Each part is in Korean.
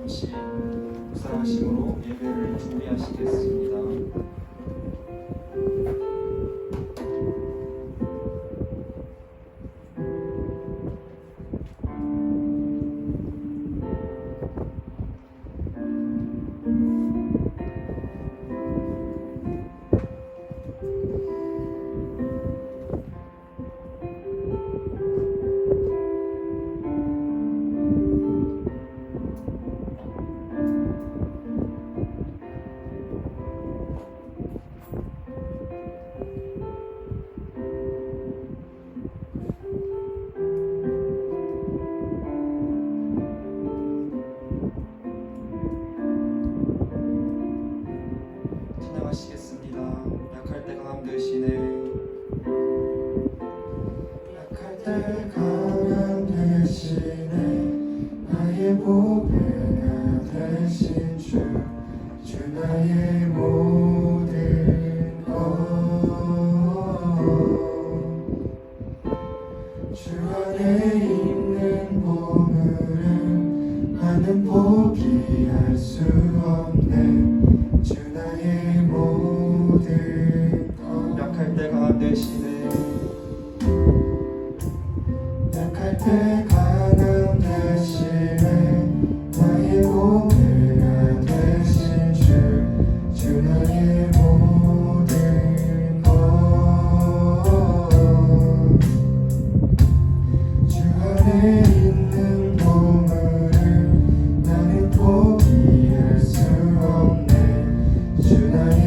잠시 묵상하심으로 예배를 준비하시겠습니다. 찬양하시겠습니다. 약할 때 강함 되시네. 약할 때 강함 되시네. 나의 보배가 되신 주 나의 모든 주 안에 있는 보물은 나는 포기할 수 없네. 주 나의 모든 약할 때 강함 되시네. 약할 때 강함 되시네. 나의 보배가 되신 주 나의 모든 주 안에 있는 보물을 나는 포기할 수 없네. 주 나의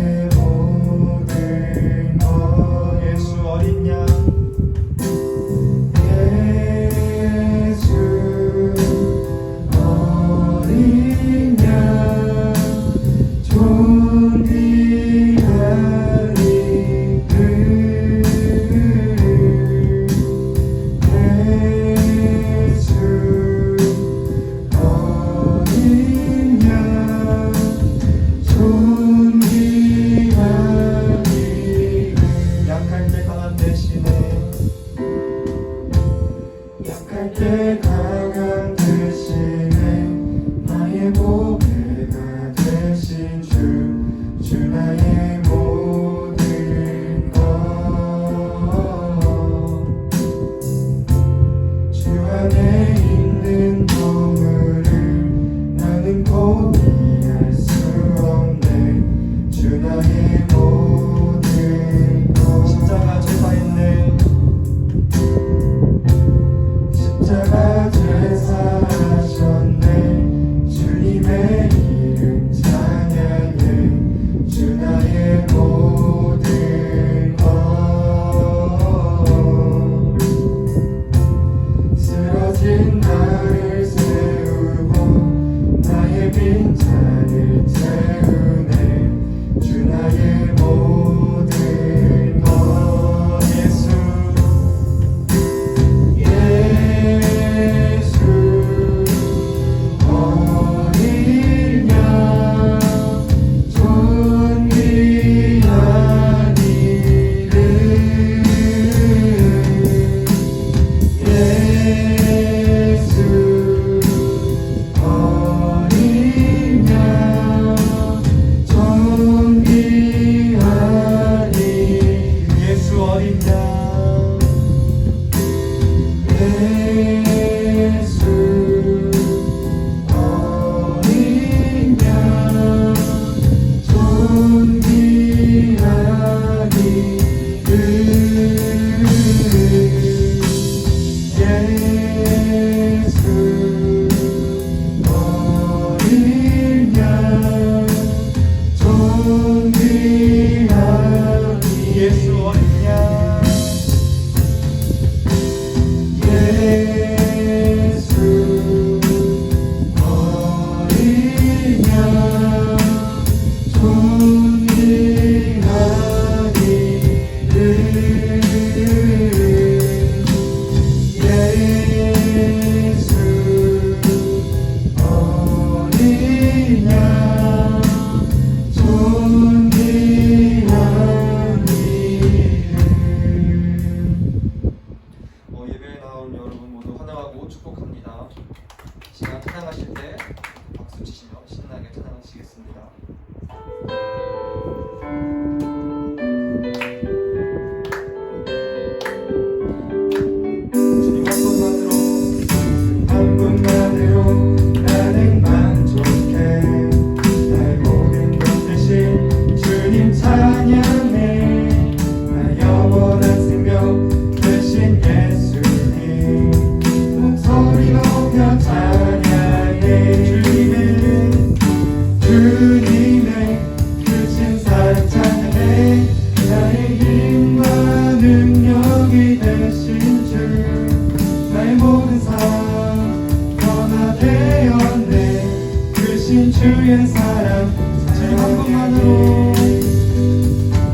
주의 사랑 주님 한 분만으로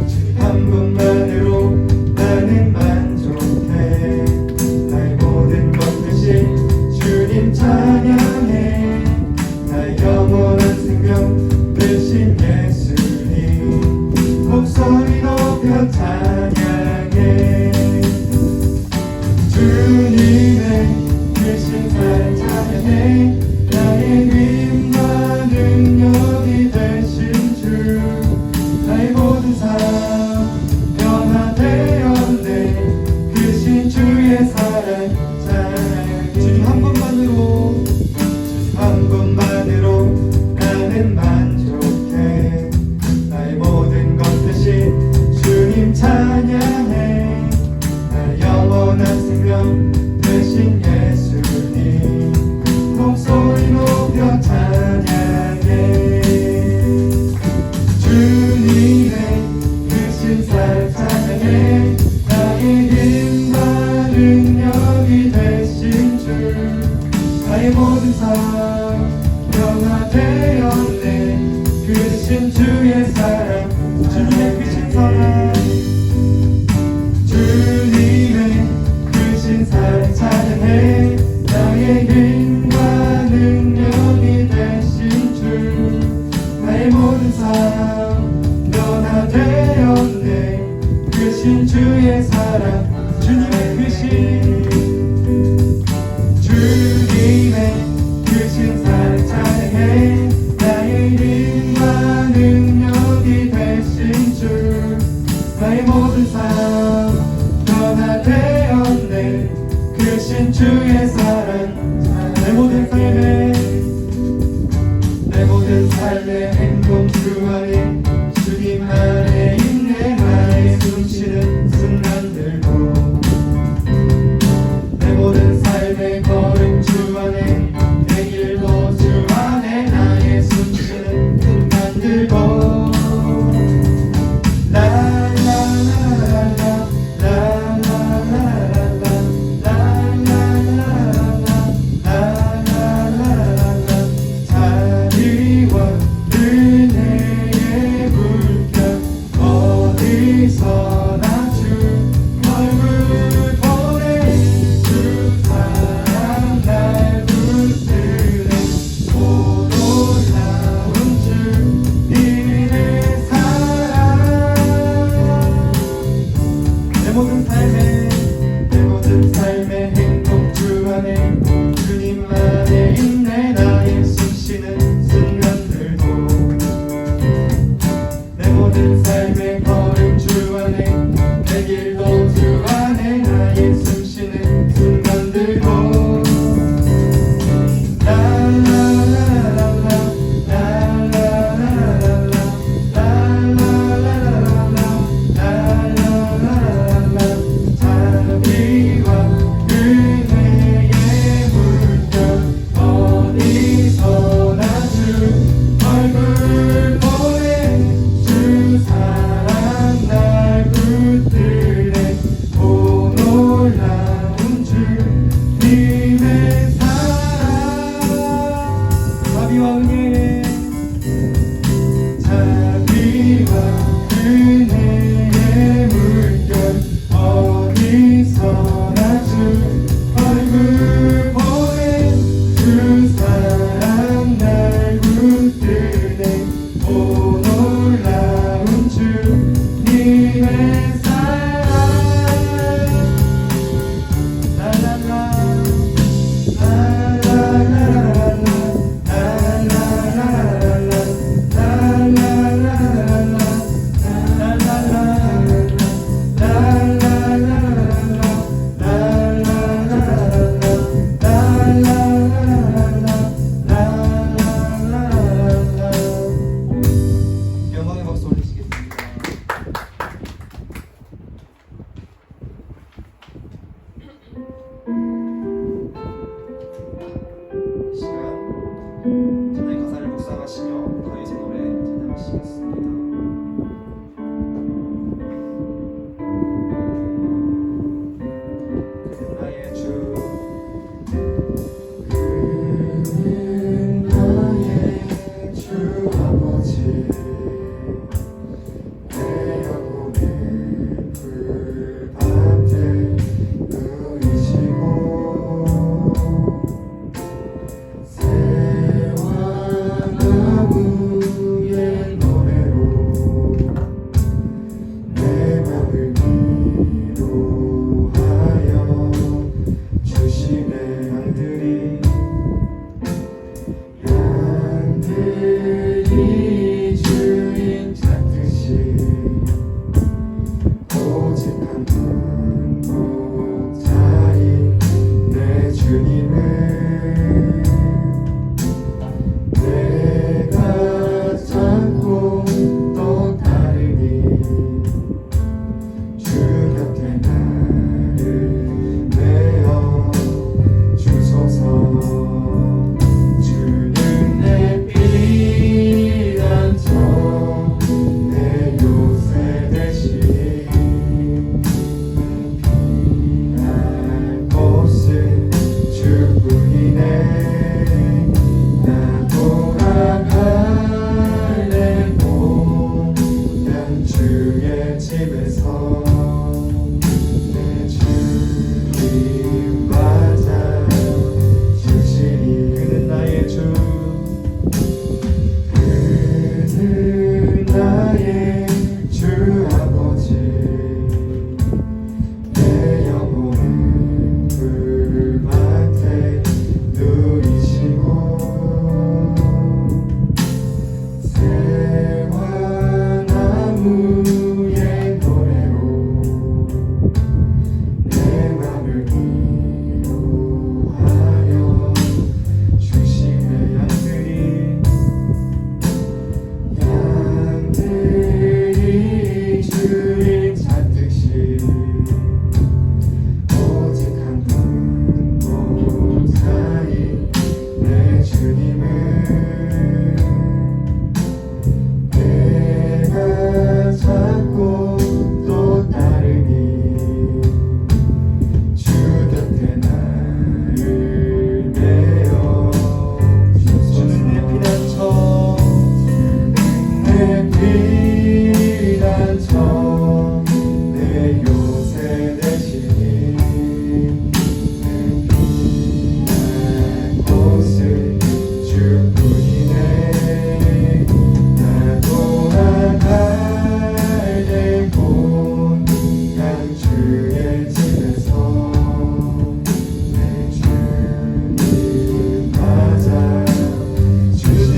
주님 한 분만으로 나는 만족해 나의 모든 것 대신 주님 찬양해 나의 영원한 생명 대신 예수님 목소리 높여 찬양해 주님의 크신 사랑 찬양해 나의 힘과 능력이 되신 주 나의 모든 삶 변화되었네 크신 주의 사랑 찬양해 주님 한 분만으로 한 분만으로 나는 만족해 나의 모든 것 대신 주님 찬양해 나의 영원한 생명 대신 예수님 목소리 높여 찬양해 주님의 크신 사랑 찬양해 나의 힘과 능력이 되신 주 나의 모든 삶 변화되었네 크신 주의 사랑 주님의 크신 사랑 주님의 크신 사랑 찬양해 나의 힘과 능력이 되신 주 나의 모든 삶 변화되었네 크신 주의 사랑 주님의 크신 주님의 크신 사랑 찬양해 나의 힘과 능력이 되신 주 나의 모든 삶 변화되었네 크신 주의 사랑 내 모든 삶에 내 모든 삶의 행동 주 안에 주님 안에 있네 나의 숨쉬는 순간들도 내 모든 삶의 걸음 주 안에 내 길도 주 안에 나의 숨쉬는 순간들도 자비와 은혜의 물결 어디서나 주 얼굴 보내 주 사랑 날 붙들네 오 놀라운 주님의 사랑 내 모든 삶의 행동 주 안에 주님 안에 있네 나의 숨쉬는 순간들도 내 모든 삶의 걸음 주 안에 내 길도 주 안에 나의 숨쉬는 순간들도 자비와 은혜의 물결 어디서나 주 얼굴 보내 주 사랑 날 붙들네 오 놀라운 주님의 사랑 자비와 은혜의 물결 어디서나 주 얼굴 보내 주 사랑 날 붙드네 오 놀라운 주님의 사랑 라라라 라라라라 라라라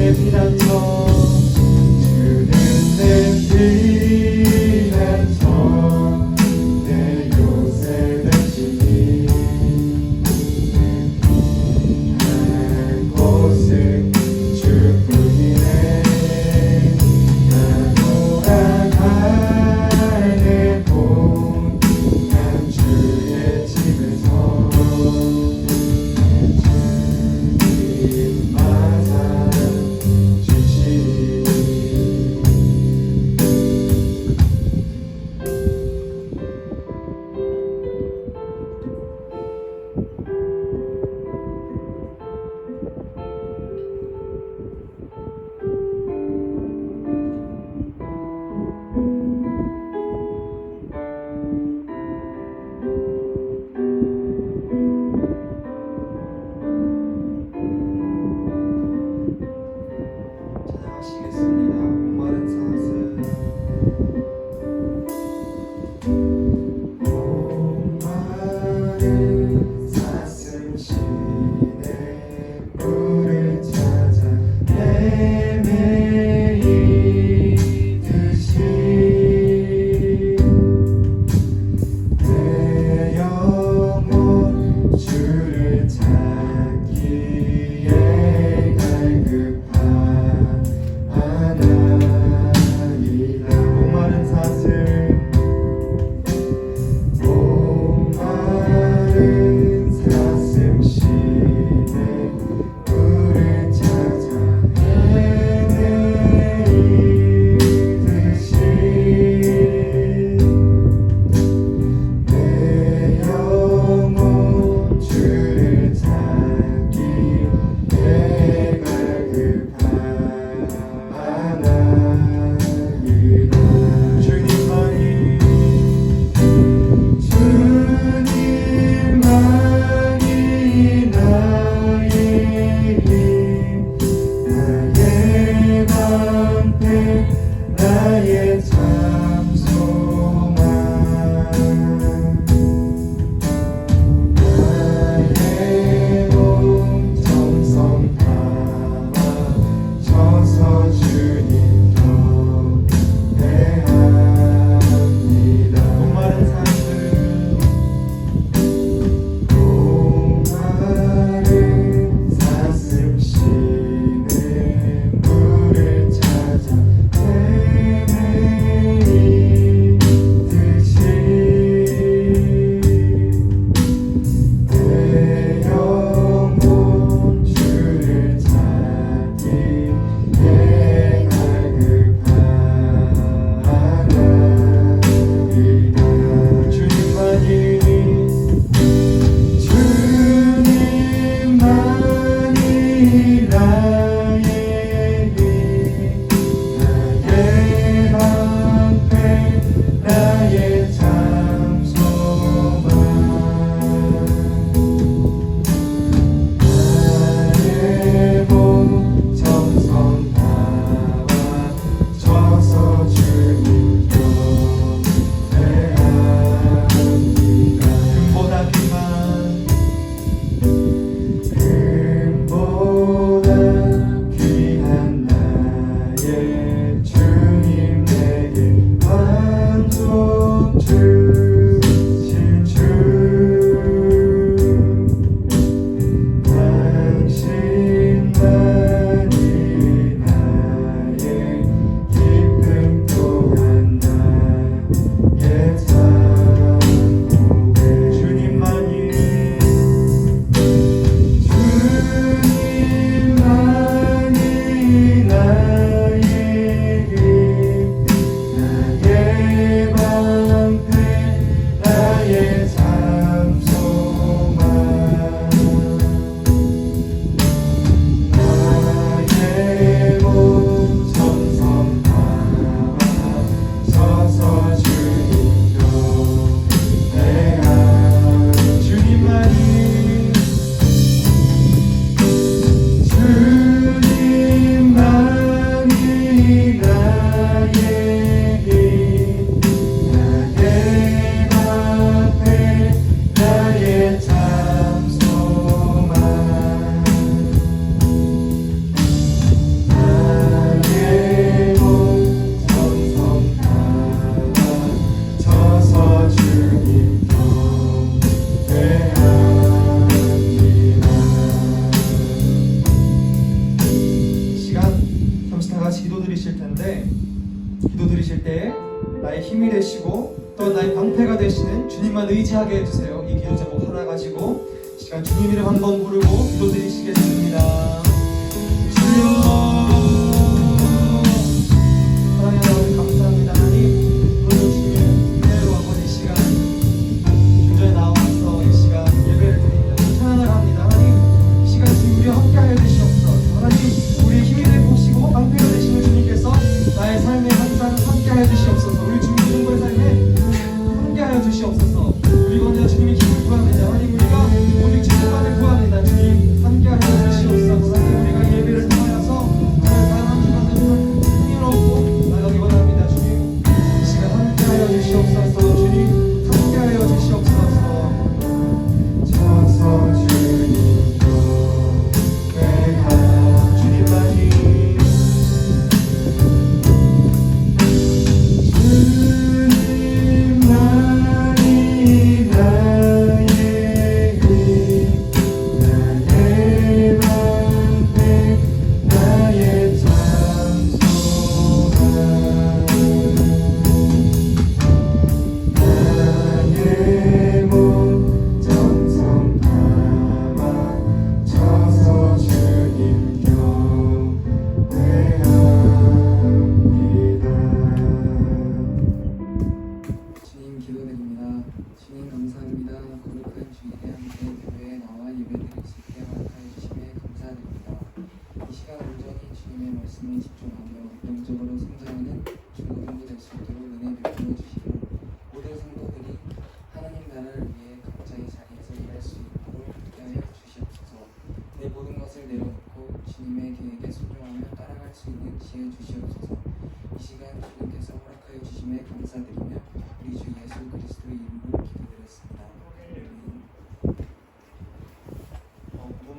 내 피난처 주는 내 피난처 내 요새 되시니 할 곳은 주뿐이네 나 돌아갈 내 곳 난 주의 집에서 주님만 주시니 찬양하시겠습니다. 목마른 사슴 목마른 사슴 시내 물을 찾아 헤매이듯이 내 영혼 주를 찾기에 갈급하나이다 목마른 사슴 목마른 사슴 시내 물을 찾아 헤매이듯이 내 영혼 주를 찾기에 갈급하나이다 주님만이 나의 힘 나의 방패 나의 참 소망 나의 몸 정성 다와 서서 주님 경배합니다 목마른 사슴 목마른 사슴 시내 물을 찾아 헤매이듯이 기도 드리실 텐데, 기도 드리실 때 나의 힘이 되시고 또 나의 방패가 되시는 주님만 의지하게 해주세요. 이 기도 제목 하나 가지고 이 시간 주님 이름 한번 부르고 기도 드리시겠습니다. 주여, 사랑하는 하나님 감사합니다. 하나님, 오늘 주님의 은혜로 한번 이 시간 주저에 나와서 이 시간 예배를 드립니다. 찬양을 합니다. 하나님, 이 시간 주님 우리와 함께하여 주시옵소서. 하나님, 우리의 힘이 되시고 방패가 되시는 주님께서 나의 삶에 항상 함께하여 주시옵소서. 우리 주님 이름의 삶에 함께하여 주시옵소서. 우리 먼저 주님의 힘을 구합니다. 하나님, 우리가 오직 주님만을 구합니다. 주님 함께하여 주시옵소서. 하나님, 우리가 예배를 통하여서 다른 한 주간도 풍요롭고 나가기 원합니다. 주님, 이 시간 함께하여 주시옵소서. 주님 함께하여 주시옵소서. 서서 주님 고백하라. 주님만이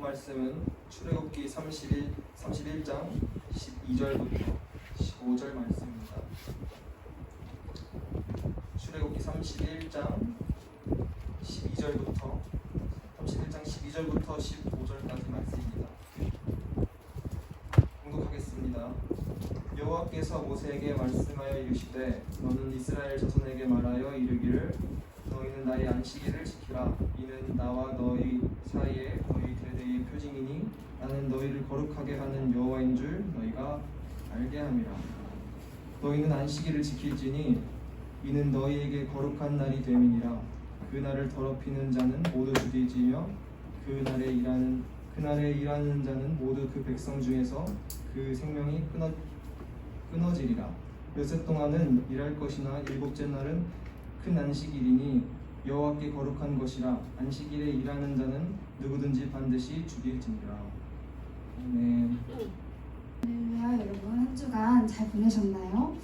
말씀은 출애굽기 31장 12절부터 15절 말씀입니다. 출애굽기 31장 12절부터 15절까지 말씀입니다. 공독하겠습니다. 여호와께서 모세에게 말씀하여 이르시되 너는 이스라엘 자손에게 말하여 이르기를 너희는 나의 안식일을 지키라. 이는 나와 너희 사이에 너희 대대의 표징이니 나는 너희를 거룩하게 하는 여호와인 줄 너희가 알게 함이라. 너희는 안식일을 지킬지니 이는 너희에게 거룩한 날이 됨이니라. 그 날을 더럽히는 자는 모두 죽이지며 그날에 일하는 자는 모두 그 백성 중에서 그 생명이 끊어지리라. 엿새 동안은 일할 것이나 일곱째 날은 큰 안식일이니 여호와께 거룩한 것이라. 안식일에 일하는 자는 누구든지 반드시 죽일지니라. 아멘. 할렐루야. 여러분 한 주간 잘 보내셨나요?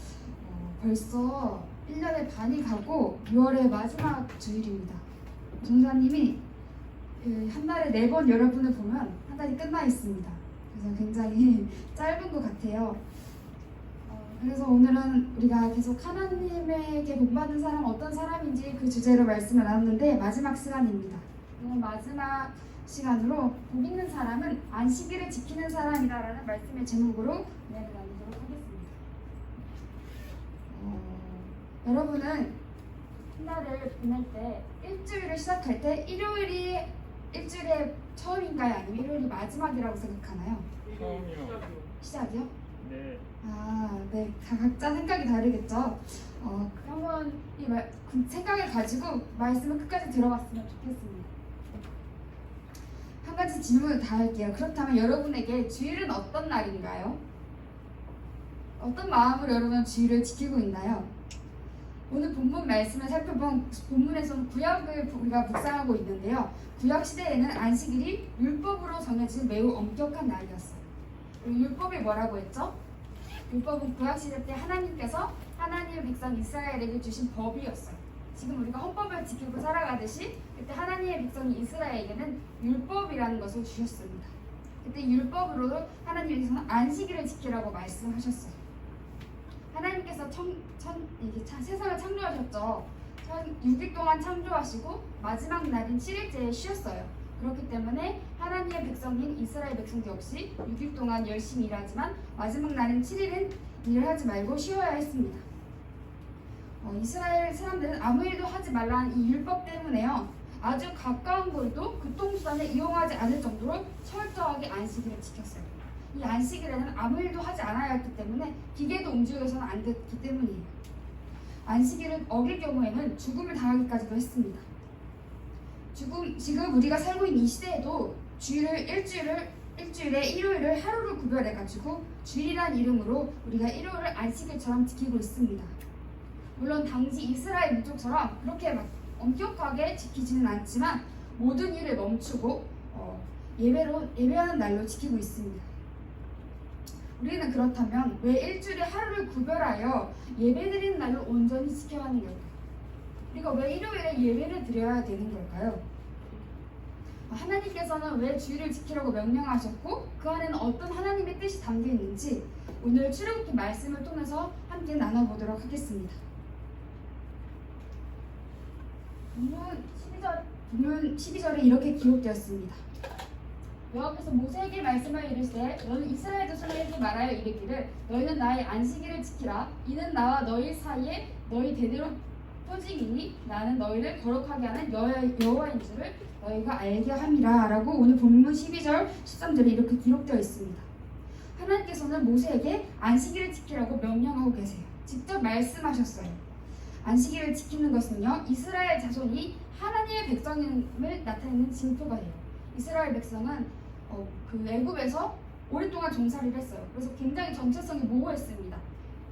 벌써 1년의 반이 가고 6월의 마지막 주일입니다. 종사님이 한 달에 4번 여러분을 보면 한 달이 끝나 있습니다. 그래서 굉장히 짧은 것 같아요. 그래서 오늘은 우리가 계속 하나님에게 복받는 사람 어떤 사람인지 그 주제로 말씀을 나눴는데 마지막 시간입니다. 오늘 마지막 시간으로 복 있는 사람은 안식일을 지키는 사람이다라는 말씀의 제목으로 이야기 나누도록 하겠습니다. 여러분은 한 달을 보낼 때 일주일을 시작할 때 일요일이 일주일의 처음인가요? 아니면 일요일이 마지막이라고 생각하나요? 처음이요. 시작이요? 네. 네. 각자 생각이 다르겠죠? 그러면 그 생각을 가지고 말씀을 끝까지 들어봤으면 좋겠습니다. 한 가지 질문을 다 할게요. 그렇다면 여러분에게 주일은 어떤 날인가요? 어떤 마음으로 여러분 주일을 지키고 있나요? 오늘 본문 말씀을 살펴본 본문에서는 구약을 우리가 묵상하고 있는데요. 구약 시대에는 안식일이 율법으로 정해진 매우 엄격한 날이었어요. 율법이 뭐라고 했죠? 율법은 구약 시대 때 하나님께서 하나님의 백성 이스라엘에게 주신 법이었어요. 지금 우리가 헌법을 지키고 살아가듯이 그때 하나님의 백성 이스라엘에게는 율법이라는 것을 주셨습니다. 그때 율법으로 하나님께서는 안식일을 지키라고 말씀하셨어요. 하나님께서 세상을 창조하셨죠. 6일 동안 창조하시고 마지막 날인 7일째에 쉬었어요. 그렇기 때문에 하나님의 백성인 이스라엘 백성도 역시 6일 동안 열심히 일하지만 마지막 날인 7일은 일을 하지 말고 쉬어야 했습니다. 이스라엘 사람들은 아무 일도 하지 말라는 이 율법 때문에요. 아주 가까운 거리도 교통수단을 이용하지 않을 정도로 철저하게 안식일을 지켰어요. 이 안식일에는 아무 일도 하지 않아야 했기 때문에 기계도 움직여서는 안 됐기 때문이에요. 안식일을 어길 경우에는 죽음을 당하기까지도 했습니다. 지금 우리가 살고 있는 이 시대에도 일주일에 일요일을 하루를 구별해가지고 주일이란 이름으로 우리가 일요일을 안식일처럼 지키고 있습니다. 물론 당시 이스라엘 민족처럼 그렇게 막 엄격하게 지키지는 않지만 모든 일을 멈추고 예배하는 날로 지키고 있습니다. 우리는 그렇다면 왜 일주일에 하루를 구별하여 예배드리는 날을 온전히 지켜야 하는 걸까요? 우리가 왜 일요일에 예배를 드려야 되는 걸까요? 하나님께서는 왜 주일을 지키라고 명령하셨고 그 안에는 어떤 하나님의 뜻이 담겨 있는지 오늘 출애굽기 말씀을 통해서 함께 나눠보도록 하겠습니다. 본문 12절에 이렇게 기록되었습니다. 여호와께서 모세에게 말씀하여 이르시되 너는 이스라엘 자손에게 말하여 이르기를 너희는 나의 안식일을 지키라. 이는 나와 너희 사이에 너희 대대로 표징이니 나는 너희를 거룩하게 하는 여호와인 줄을 너희가 알게 함이라 라고 오늘 본문 12절 13절에 이렇게 기록되어 있습니다. 하나님께서는 모세에게 안식일을 지키라고 명령하고 계세요. 직접 말씀하셨어요. 안식일을 지키는 것은요 이스라엘 자손이 하나님의 백성임을 나타내는 징표가 돼요. 이스라엘 백성은 그 애굽에서 오랫동안 종살이를 했어요. 그래서 굉장히 정체성이 모호했습니다.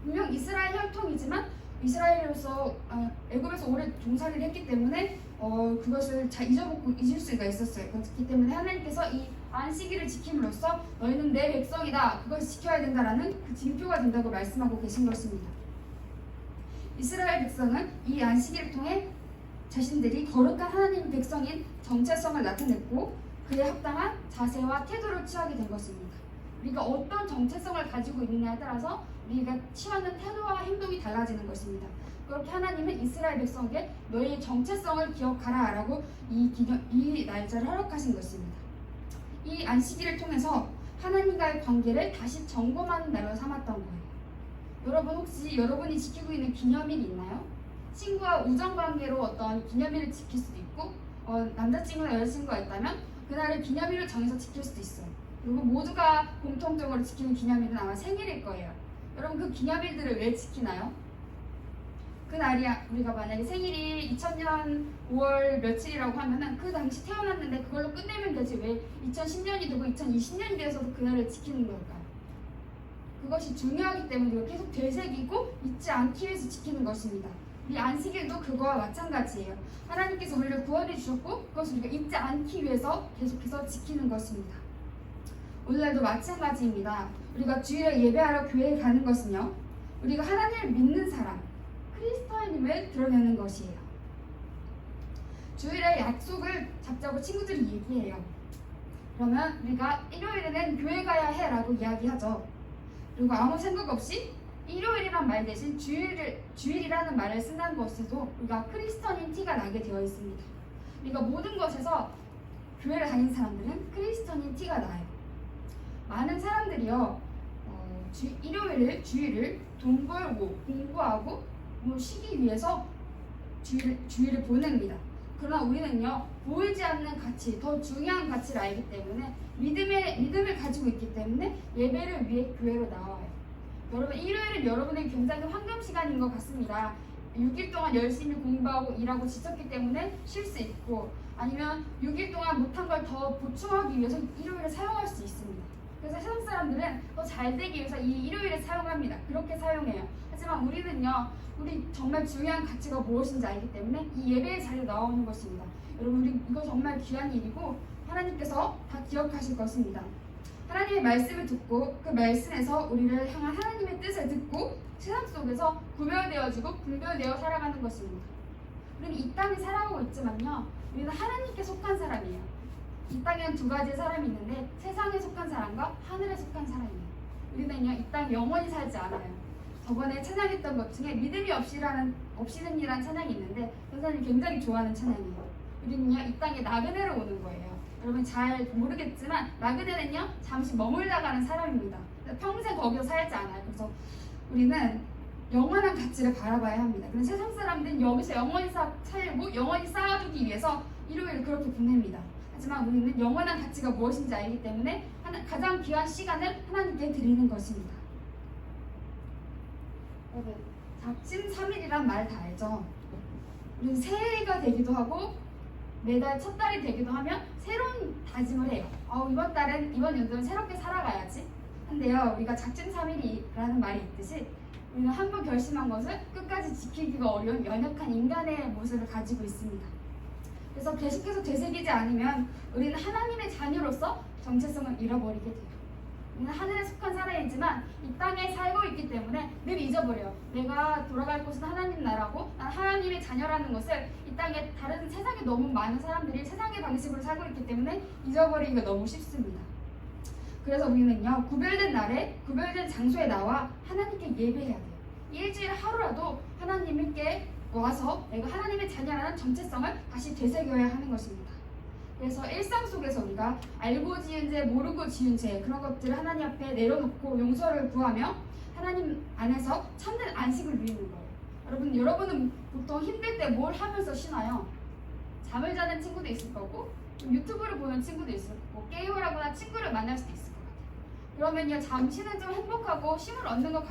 분명 이스라엘 혈통이지만 이스라엘로서 애굽에서 오래 종살이를 했기 때문에 그것을 잘 잊을 수가 있었어요. 그렇기 때문에 하나님께서 이 안식일을 지킴으로써 너희는 내 백성이다. 그것을 지켜야 된다라는 그 징표가 된다고 말씀하고 계신 것입니다. 이스라엘 백성은 이 안식일을 통해 자신들이 거룩한 하나님 백성인 정체성을 나타냈고 그에 합당한 자세와 태도를 취하게 된 것입니다. 우리가 어떤 정체성을 가지고 있느냐에 따라서 우리가 취하는 태도와 행동이 달라지는 것입니다. 그렇게 하나님은 이스라엘 백성에게 너희의 정체성을 기억하라 라고 이 날짜를 허락하신 것입니다. 이 안식일을 통해서 하나님과의 관계를 다시 점검하는 날로 삼았던 거예요. 여러분 혹시 여러분이 지키고 있는 기념일이 있나요? 친구와 우정관계로 어떤 기념일을 지킬 수도 있고 남자친구나 여자친구가 있다면 그날을 기념일로 정해서 지킬 수도 있어요. 그리고 모두가 공통적으로 지키는 기념일은 아마 생일일 거예요. 여러분 그 기념일들을 왜 지키나요? 그날이 우리가 만약에 생일이 2000년 5월 며칠이라고 하면은 그 당시 태어났는데 그걸로 끝내면 되지 왜 2010년이 되고 2020년이 되어서도 그날을 지키는 걸까요? 그것이 중요하기 때문에 이걸 계속 되새기고 잊지 않기 위해서 지키는 것입니다. 우리 안식일도 그거와 마찬가지예요. 하나님께서 우리를 구원해 주셨고 그것을 우리가 잊지 않기 위해서 계속해서 지키는 것입니다. 오늘날도 마찬가지입니다. 우리가 주일에 예배하러 교회에 가는 것은요 우리가 하나님을 믿는 사람 그리스도인임을 드러내는 것이에요. 주일에 약속을 잡자고 친구들이 얘기해요. 그러면 우리가 일요일에는 교회 가야 해 라고 이야기하죠. 그리고 아무 생각 없이 일요일이란 말 대신 주일이라는 말을 쓴다는 것에도 우리가 크리스천인 티가 나게 되어 있습니다. 우리가 모든 것에서 교회를 다니는 사람들은 크리스천인 티가 나요. 많은 사람들이요 주일을 돈 벌고 공부하고 쉬기 위해서 주일을 보냅니다. 그러나 우리는요 보이지 않는 가치, 더 중요한 가치를 알기 때문에 믿음을 가지고 있기 때문에 예배를 위해 교회로 나와요. 여러분 일요일은 여러분의 굉장히 황금 시간인 것 같습니다. 6일 동안 열심히 공부하고 일하고 지쳤기 때문에 쉴 수 있고 아니면 6일 동안 못한 걸 더 보충하기 위해서 일요일을 사용할 수 있습니다. 그래서 세상 사람들은 더 잘 되기 위해서 이 일요일을 사용합니다. 그렇게 사용해요. 하지만 우리는요 우리 정말 중요한 가치가 무엇인지 알기 때문에 이 예배의 자리에 나오는 것입니다. 여러분 우리 이거 정말 귀한 일이고 하나님께서 다 기억하실 것입니다. 하나님의 말씀을 듣고 그 말씀에서 우리를 향한 하나님의 뜻을 듣고 세상 속에서 구별되어지고 분별되어 살아가는 것입니다. 우리는 이 땅에 살아가고 있지만요 우리는 하나님께 속한 사람이에요. 이 땅에는 두 가지의 사람이 있는데 세상에 속한 사람과 하늘에 속한 사람이에요. 우리는요 이 땅에 영원히 살지 않아요. 저번에 찬양했던 것 중에 믿음이 없이는이라는 찬양이 있는데 선생님이 굉장히 좋아하는 찬양이에요. 우리는요 이 땅에 나그네로 오는 거예요. 여러분 잘 모르겠지만 마그네는요 잠시 머물다 가는 사람입니다. 평생 거기서 살지 않아요. 그래서 우리는 영원한 가치를 바라봐야 합니다. 그런데 세상 사람들은 여기서 영원히 살고 영원히 쌓아두기 위해서 일요일을 그렇게 보냅니다. 하지만 우리는 영원한 가치가 무엇인지 알기 때문에 가장 귀한 시간을 하나님께 드리는 것입니다. 작심삼일이란 말 다 알죠? 우리는 새해가 되기도 하고 매달 첫 달이 되기도 하면 새로운 다짐을 해요. 이번 연도는 새롭게 살아가야지. 근데요, 우리가 작심삼일이라는 말이 있듯이 우리는 한 번 결심한 것을 끝까지 지키기가 어려운 연약한 인간의 모습을 가지고 있습니다. 그래서 계속해서 되새기지 않으면 우리는 하나님의 자녀로서 정체성을 잃어버리게 돼요. 우리는 하늘에 속한 사람이지만 이 땅에 살고 있기 때문에 늘 잊어버려요. 내가 돌아갈 곳은 하나님 나라고 난 하나님의 자녀라는 것을 이 땅에 다른 세상에 너무 많은 사람들이 세상의 방식으로 살고 있기 때문에 잊어버리기가 너무 쉽습니다. 그래서 우리는요 구별된 날에 구별된 장소에 나와 하나님께 예배해야 돼요. 일주일에 하루라도 하나님께 와서 내가 하나님의 자녀라는 정체성을 다시 되새겨야 하는 것입니다. 그래서 일상 속에서 우리가 알고 지은 죄, 모르고 지은 죄 그런 것들을 하나님 앞에 내려놓고 용서를 구하며 하나님 안에서 참된 안식을 누리는 거예요. 여러분은 보통 힘들 때 뭘 하면서 쉬나요? 잠을 자는 친구도 있을 거고 유튜브를 보는 친구도 있을 거고 게임을 하거나 친구를 만날 수도 있을 거예요. 그러면요 잠시는 좀 행복하고 쉼을 얻는 것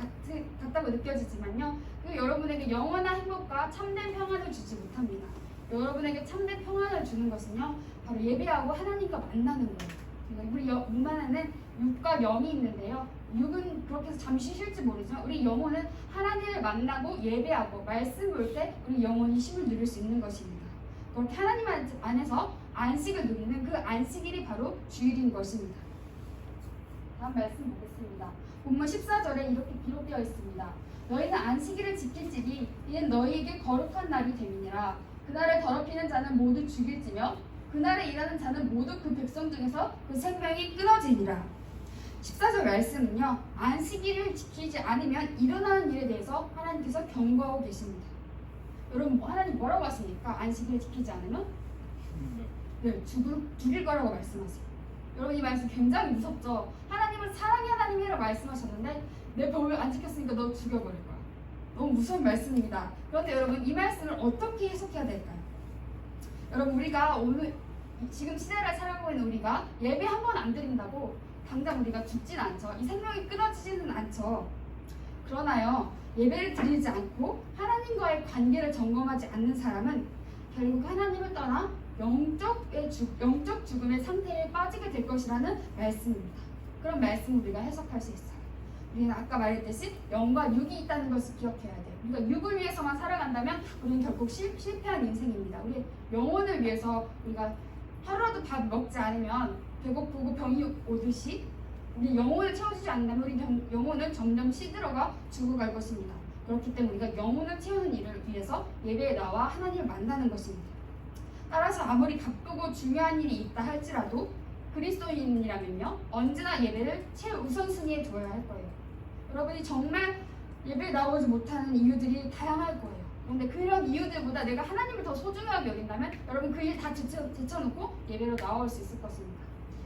같다고 느껴지지만요 그 여러분에게 영원한 행복과 참된 평안을 주지 못합니다. 여러분에게 참된 평안을 주는 것은요 바로 예배하고 하나님과 만나는 거예요. 우리 몸 안에는 육과 영이 있는데요, 육은 그렇게 해서 잠시 쉴지 모르지만 우리 영혼은 하나님을 만나고 예배하고 말씀 볼 때 우리 영혼이 쉼을 누릴 수 있는 것입니다. 그렇게 하나님 안에서 안식을 누리는 그 안식일이 바로 주일인 것입니다. 다음 말씀 보겠습니다. 본문 14절에 이렇게 기록되어 있습니다. 너희는 안식일을 지킬지니 이는 너희에게 거룩한 날이 됨이니라. 그날을 더럽히는 자는 모두 죽일지며 그날에 일하는 자는 모두 그 백성 중에서 그 생명이 끊어지니라. 14절 말씀은요 안식일을 지키지 않으면 일어나는 일에 대해서 하나님께서 경고하고 계십니다. 여러분 하나님 뭐라고 하십니까? 안식일을 지키지 않으면 죽일 거라고 말씀하세요. 여러분 이 말씀 굉장히 무섭죠? 하나님은 사랑의 하나님이라고 말씀하셨는데 내 법을 안 지켰으니까 너 죽여버릴 거야. 너무 무서운 말씀입니다. 그런데 여러분 이 말씀을 어떻게 해석해야 될까요? 여러분 우리가 오늘 지금 시대를 살아가고 있는 우리가 예배 한 번 안 드린다고 당장 우리가 죽진 않죠. 이 생명이 끊어지지는 않죠. 그러나요 예배를 드리지 않고 하나님과의 관계를 점검하지 않는 사람은 결국 하나님을 떠나 영적 죽음의 상태에 빠지게 될 것이라는 말씀입니다. 그런 말씀을 우리가 해석할 수 있어요. 우리는 아까 말했듯이 영과 육이 있다는 것을 기억해야 돼요. 우리가 육을 위해서만 살아간다면 우리는 결국 실패한 인생입니다. 우리 영혼을 위해서 우리가 하루라도 밥 먹지 않으면 배고프고 병이 오듯이 우리 영혼을 채워주지 않는다면 우리 영혼은 점점 시들어가 죽어갈 것입니다. 그렇기 때문에 우리가 영혼을 채우는 일을 위해서 예배에 나와 하나님을 만나는 것입니다. 따라서 아무리 바쁘고 중요한 일이 있다 할지라도 그리스도인이라면요 언제나 예배를 최우선순위에 두어야 할 거예요. 여러분이 정말 예배에 나오지 못하는 이유들이 다양할 거예요. 그런데 그런 이유들보다 내가 하나님을 더 소중하게 여긴다면 여러분 그 일 다 제쳐놓고 예배로 나올 수 있을 것입니다.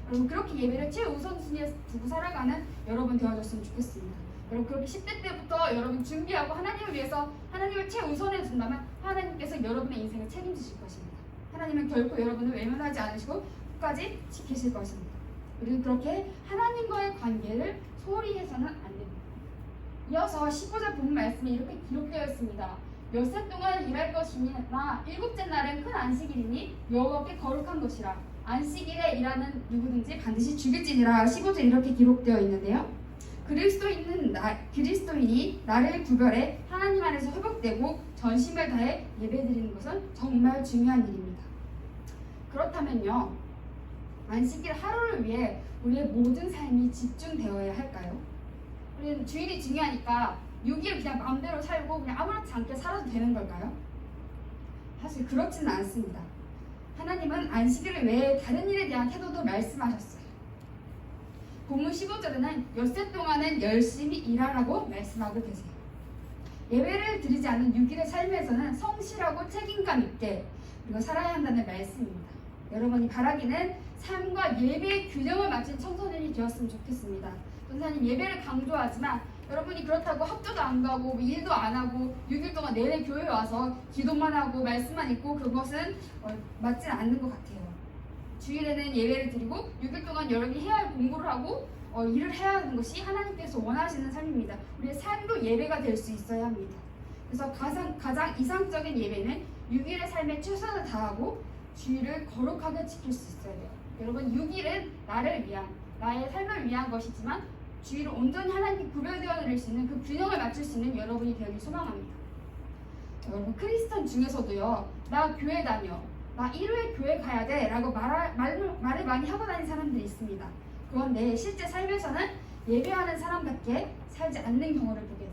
여러분 그렇게 예배를 최우선순위에 두고 살아가는 여러분 되어줬으면 좋겠습니다. 여러분 그렇게 10대 때부터 여러분 준비하고 하나님을 위해서 하나님을 최우선에 둔다면 하나님께서 여러분의 인생을 책임지실 것입니다. 하나님은 결코 여러분을 외면하지 않으시고 끝까지 지키실 것입니다. 우리는 그렇게 하나님과의 관계를 소홀히 해서는 안 됩니다. 이어서 15절 본 말씀에 이렇게 기록되어 있습니다. 엿새 동안 일할 것이나 일곱째 날은 큰 안식일이니 여호와께 거룩한 것이라. 안식일에 일하는 누구든지 반드시 죽일지니라. 15절 이렇게 기록되어 있는데요. 그리스도인이 나를 구별해 하나님 안에서 회복되고 전심을 다해 예배드리는 것은 정말 중요한 일입니다. 그렇다면요 안식일 하루를 위해 우리의 모든 삶이 집중되어야 할까요? 우리는 주일이 중요하니까 6일 그냥 마음대로 살고 그냥 아무렇지 않게 살아도 되는 걸까요? 사실 그렇지는 않습니다. 하나님은 안식일을 외에 다른 일에 대한 태도도 말씀하셨어요. 본문 15절에는 엿새 동안은 열심히 일하라고 말씀하고 계세요. 예배를 드리지 않는 6일의 삶에서는 성실하고 책임감 있게 그리고 살아야 한다는 말씀입니다. 여러분이 바라기는 삶과 예배의 균형을 맞춘 청소년이 되었으면 좋겠습니다. 전사님 예배를 강조하지만 여러분이 그렇다고 학교도 안 가고 일도 안 하고 6일 동안 내내 교회에 와서 기도만 하고 말씀만 읽고 그것은 맞진 않는 것 같아요. 주일에는 예배를 드리고 6일 동안 여러분이 해야 할 공부를 하고 일을 해야 하는 것이 하나님께서 원하시는 삶입니다. 우리의 삶도 예배가 될 수 있어야 합니다. 그래서 가장 이상적인 예배는 6일의 삶에 최선을 다하고 주일을 거룩하게 지킬 수 있어야 돼요. 여러분 6일은 나를 위한 나의 삶을 위한 것이지만 주일을 온전히 하나님께 구별되어 드릴 수 있는 그 균형을 맞출 수 있는 여러분이 되길 소망합니다. 여러분 크리스천 중에서도요, 나 교회 다녀, 나 일요일 교회 가야 돼 라고 말을 많이 하고 다니는 사람들이 있습니다. 그런데 실제 삶에서는 예배하는 사람답게 살지 않는 경우를 보게 돼요.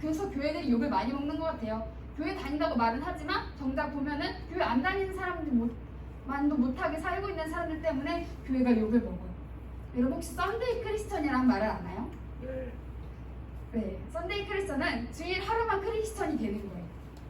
그래서 교회들이 욕을 많이 먹는 것 같아요. 교회 다닌다고 말은 하지만 정작 보면은 교회 안 다니는 사람들만도 못하게 살고 있는 사람들 때문에 교회가 욕을 먹어요. 여러분 혹시 썬데이 크리스천이라는 말을 아나요? 네, 썬데이 크리스천은 주일 하루만 크리스천이 되는 거예요.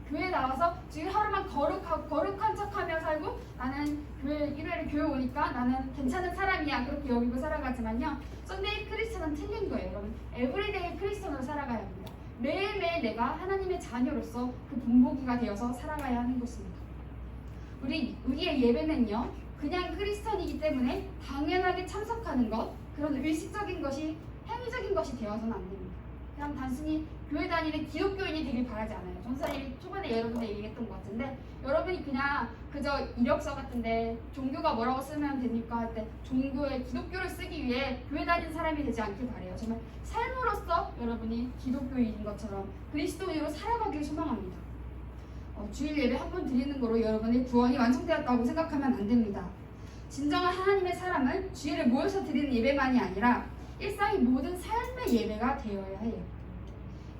교회에 나와서 주일 하루만 거룩한 척하며 살고 나는 일요일에 교회 오니까 나는 괜찮은 사람이야 그렇게 여기고 살아가지만요, 썬데이 크리스천은 틀린 거예요. 여러분 에브리데이 크리스천으로 살아가야 합니다. 매일매일 내가 하나님의 자녀로서 그 본보기가 되어서 살아가야 하는 것입니다. 우리의 예배는요, 그냥 크리스천이기 때문에 당연하게 참석하는 것, 그런 의식적인 것이 행위적인 것이 되어서는 안 됩니다. 그냥 단순히 교회 다니는 기독교인이 되길 바라지 않아요. 전사님이 초반에 여러분들 얘기했던 것 같은데, 여러분이 그냥 그저 이력서 같은데 종교가 뭐라고 쓰면 됩니까 할 때 종교의 기독교를 쓰기 위해 교회 다니는 사람이 되지 않길 바라요. 정말 삶으로서 여러분이 기독교인인 것처럼 그리스도인으로 살아가길 소망합니다. 주일 예배 한 번 드리는 거로 여러분의 구원이 완성되었다고 생각하면 안 됩니다. 진정한 하나님의 사람은 주일에 모여서 드리는 예배만이 아니라 일상의 모든 삶의 예배가 되어야 해요.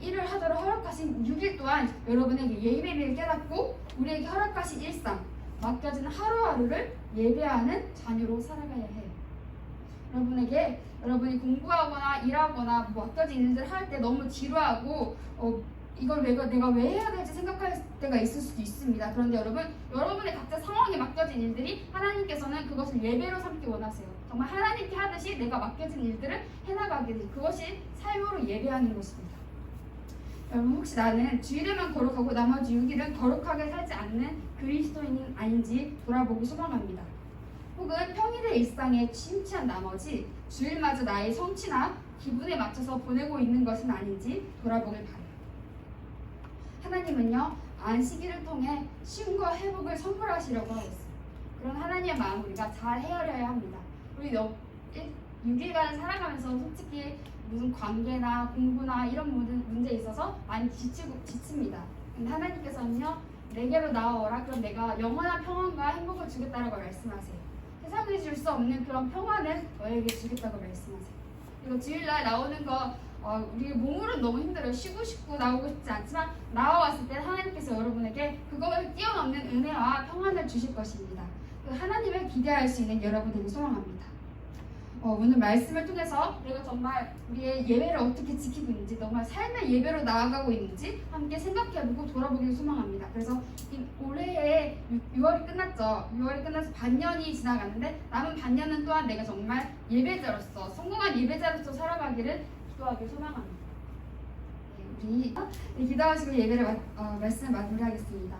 일을 하도록 허락하신 6일 동안 여러분에게 예배를 깨닫고 우리에게 허락하신 일상, 맡겨진 하루하루를 예배하는 자녀로 살아가야 해요. 여러분이 공부하거나 일하거나 맡겨진 일들 할 때 너무 지루하고 이걸 내가 왜 해야 될지 생각할 때가 있을 수도 있습니다. 그런데 여러분의 각자 상황에 맡겨진 일들이 하나님께서는 그것을 예배로 삼기 원하세요. 정말 하나님께 하듯이 내가 맡겨진 일들을 해나가게 되 그것이 삶으로 예배하는 것입니다. 여러분 혹시 나는 주일에만 거룩하고 나머지 6일은 거룩하게 살지 않는 그리스도인이 아닌지 돌아보기 소망합니다. 혹은 평일의 일상에 심취한 나머지 주일마저 나의 성취나 기분에 맞춰서 보내고 있는 것은 아닌지 돌아보길 바라요. 하나님은요, 안식일을 통해 쉼과 회복을 선물하시려고 하셨어요. 그런 하나님의 마음을 우리가 잘 헤아려야 합니다. 우리 6일간 살아가면서 솔직히 무슨 관계나 공부나 이런 문제에 있어서 많이 지칩니다. 근데 하나님께서는요, 내게로 나와오라. 그럼 내가 영원한 평안과 행복을 주겠다라고 말씀하세요. 세상이 줄 수 없는 그런 평안을 너에게 주겠다고 말씀하세요. 그리고 주일날 나오는 거 우리 몸으로는 너무 힘들어요. 쉬고 싶고 나오고 싶지 않지만 나와왔을 때 하나님께서 여러분에게 그걸 뛰어넘는 은혜와 평안을 주실 것입니다. 하나님을 기대할 수 있는 여러분들이 소망합니다. 오늘 말씀을 통해서 내가 정말 우리의 예배를 어떻게 지키고 있는지, 정말 삶의 예배로 나아가고 있는지 함께 생각해보고 돌아보길 소망합니다. 그래서 올해에 6월이 끝났죠. 6월이 끝나서 반년이 지나갔는데 남은 반년은 또한 내가 정말 예배자로서, 성공한 예배자로서 살아가기를 기도하길 소망합니다. 우리 기도하시고 예배를 말씀을 마무리하겠습니다.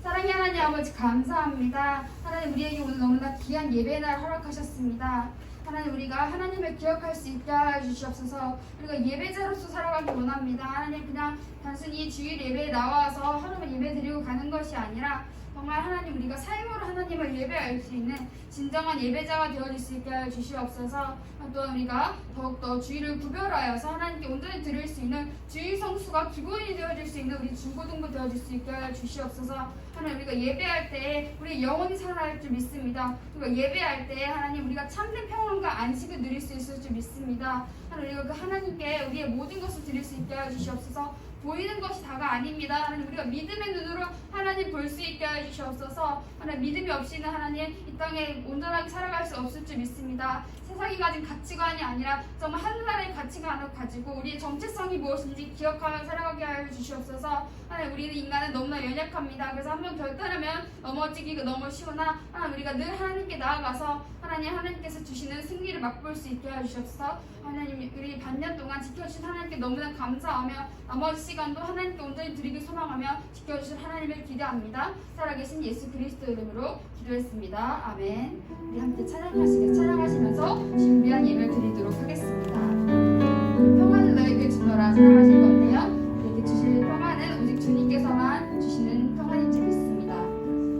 사랑의 하나님 아버지 감사합니다. 하나님 우리에게 오늘 너무나 귀한 예배의 날 허락하셨습니다. 하나님 우리가 하나님을 기억할 수 있게 해주시옵소서. 우리가 예배자로서 살아가기 원합니다. 하나님 그냥 단순히 주일 예배에 나와서 하루만 예배 드리고 가는 것이 아니라 정말 하나님 우리가 삶으로 하나님을 예배할 수 있는 진정한 예배자가 되어질 수 있게 하여 주시옵소서. 또한 우리가 더욱더 주일을 구별하여서 하나님께 온전히 드릴 수 있는 주일 성수가 기본이 되어질 수 있는 우리 중고등부 되어질 수 있게 하여 주시옵소서. 하나님 우리가 예배할 때 우리 영혼이 살아날 줄 믿습니다. 우리가 예배할 때 하나님 우리가 참된 평안과 안식을 누릴 수 있을 줄 믿습니다. 하나님 우리가 그 하나님께 우리의 모든 것을 드릴 수 있게 하여 주시옵소서. 보이는 것이 다가 아닙니다. 하나님, 우리가 믿음의 눈으로 하나님 볼 수 있게 하여 주시옵소서. 하나님, 믿음이 없이는 하나님 이 땅에 온전하게 살아갈 수 없을 줄 믿습니다. 세상이 가진 가치관이 아니라 정말 하늘나라의 가치관을 가지고 우리의 정체성이 무엇인지 기억하며 살아가게 하여 주시옵소서. 하나님, 우리는 인간은 너무나 연약합니다. 그래서 한번 결단하면 넘어지기가 너무 쉬우나 하나님, 우리가 늘 하나님께 나아가서 하나님께서 주시는 승리를 맛볼 수 있게 하여 주시옵소서. 하나님, 우리 반년 동안 지켜주신 하나님께 너무나 감사하며 나머지 시간도 하나님께 온전히 드리길 소망하며 지켜주신 하나님을 기대합니다. 살아계신 예수 그리스도 이름으로 기도했습니다. 아멘. 우리 함께 찬양하시면서 준비한 예배를 드리도록 하겠습니다. 평안을 너에게 주노라 찬양하실 건데요. 우리에게 주실 평안은 오직 주님께서만 주시는 평안인 줄 믿습니다.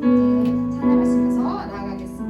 이제 찬양하시면서 나아가겠습니다.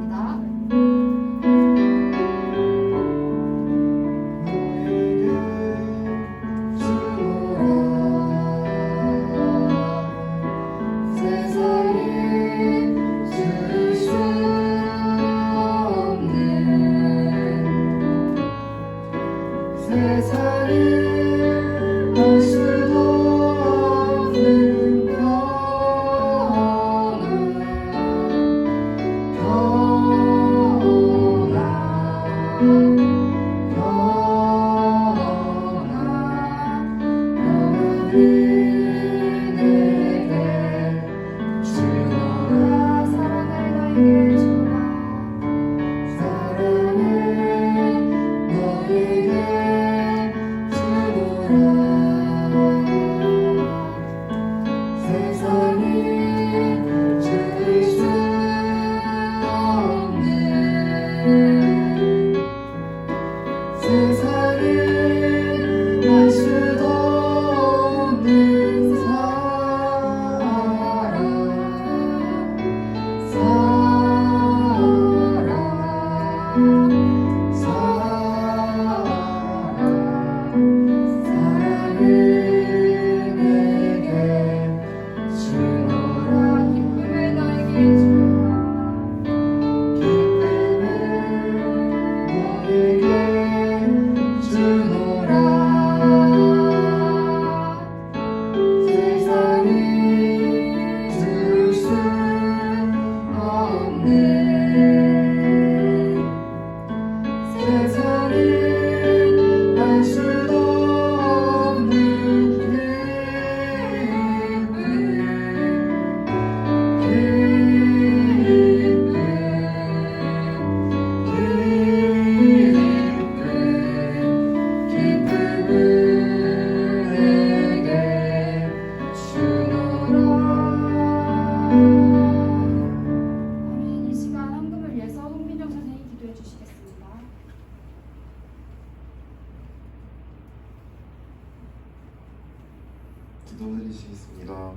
기도드리시겠습니다.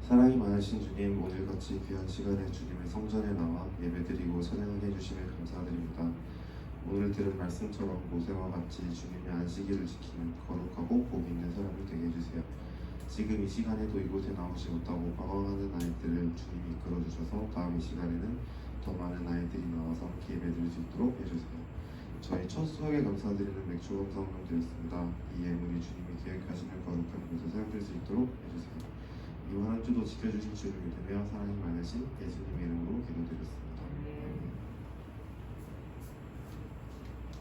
사랑이 많으신 주님, 오늘같이 귀한 시간에 주님의 성전에 나와 예배드리고 찬양하게 해주심에 감사드립니다. 오늘 들은 말씀처럼 모세와 같이 주님의 안식일을 지키는 거룩하고 복 있는 사람이 되게 해주세요. 지금 이 시간에도 이곳에 나오지 못하고 방황하는 아이들을 주님이 이끌어주셔서 다음 이 시간에는 더 많은 아이들이 나와서 함께 예배드릴 수 있도록 해주세요. 저희 첫 수학에 감사드리는 맥주 감사원금 드렸습니다. 이 예물이 주님이 계획하시는 거룩한 곳에 사용될 수 있도록 해주세요. 이번 한 주도 지켜주신 주를 믿으며 사랑이 많으신 예수님의 이름으로 기도드렸습니다.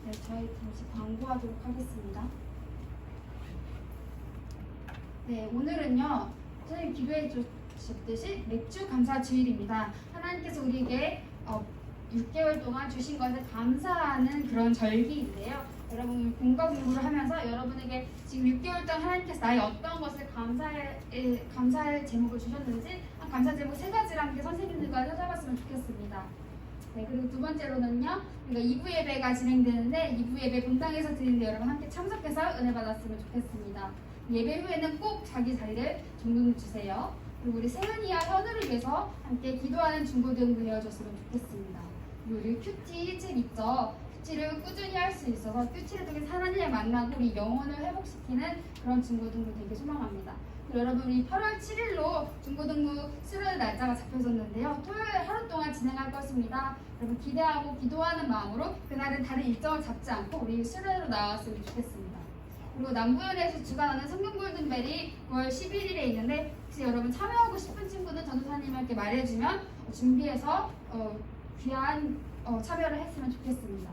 네, 저희 잠시 광고하도록 하겠습니다. 네, 오늘은요, 선생님 기도해 주셨듯이 맥주 감사 주일입니다. 하나님께서 우리에게 6개월 동안 주신 것에 감사하는 그런 절기인데요. 여러분 공과 공부를 하면서 여러분에게 지금 6개월 동안 하나님께서 나의 어떤 것을 감사할 제목을 주셨는지 감사 제목 3가지를 함께 선생님들과 찾아봤으면 좋겠습니다. 네, 그리고 두 번째로는요, 우리가 2부 예배가 진행되는데 2부 예배 본당에서 드리는데 여러분 함께 참석해서 은혜 받았으면 좋겠습니다. 예배 후에는 꼭 자기 자리를 정돈해 주세요. 그리고 우리 세은이와 현우를 위해서 함께 기도하는 중고등부 되어줬으면 좋겠습니다. 그리고 우리 큐티 책 있죠? 큐티를 꾸준히 할 수 있어서 큐티를 통해 하나님을 만나고 우리 영혼을 회복시키는 그런 중고등부 되게 소망합니다. 그리고 여러분 우리 8월 7일로 중고등부 수료의 날짜가 잡혀졌는데요. 토요일 하루 동안 진행할 것입니다. 여러분 기대하고 기도하는 마음으로 그날은 다른 일정을 잡지 않고 우리 수료로 나왔으면 좋겠습니다. 그리고 남부연에서 주관하는 성경 골든벨이 9월 11일에 있는데 혹시 여러분 참여하고 싶은 친구는 전도사님께 말해주면 준비해서 귀한 참여를 했으면 좋겠습니다.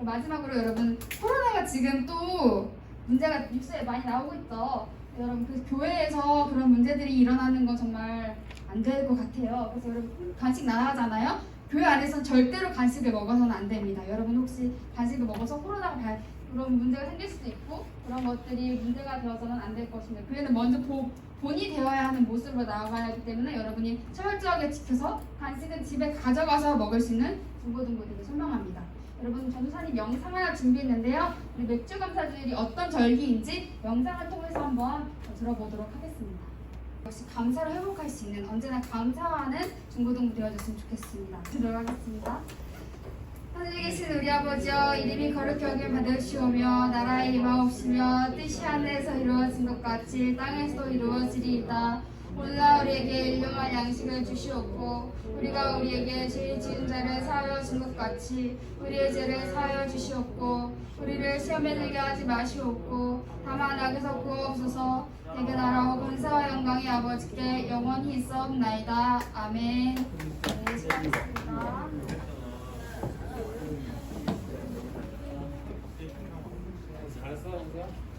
마지막으로 여러분 코로나가 지금 또 문제가 뉴스에 많이 나오고 있죠. 여러분 그 교회에서 그런 문제들이 일어나는 거 정말 안 될 것 같아요. 그래서 여러분 간식 나가잖아요. 교회 안에서는 절대로 간식을 먹어서는 안 됩니다. 여러분 혹시 간식을 먹어서 코로나가 그런 문제가 생길 수도 있고 그런 것들이 문제가 되어서는 안 될 것입니다. 교회는 먼저 본이 되어야 하는 모습으로 나아가야 하기 때문에 여러분이 철저하게 지켜서 간식은 집에 가져가서 먹을 수 있는 중고등부들을 설명합니다. 여러분 전도사님 영상 하나 준비했는데요. 우리 맥주 감사주일이 어떤 절기인지 영상을 통해서 한번 들어보도록 하겠습니다. 역시 감사를 회복할 수 있는 언제나 감사하는 중고등부 되어줬으면 좋겠습니다. 들어가겠습니다. 하늘에 계신 우리 아버지여 이름이 거룩히 여김 받으시오며 나라의 임하옵시며 뜻이 하늘에서 이루어진 것 같이 땅에서도 이루어지리이다. 오늘날 우리에게 일용할 양식을 주시옵고 우리가 우리에게 죄 지은 자를 사하여 준 것 같이 우리의 죄를 사하여 주시옵고 우리를 시험에 들게 하지 마시옵고 다만 악에서 구하옵소서. 내게 나라와 권세와 영광이 아버지께 영원히 있사옵나이다. 아멘. 네, 수고하셨습니다. 잘했어, 영수야.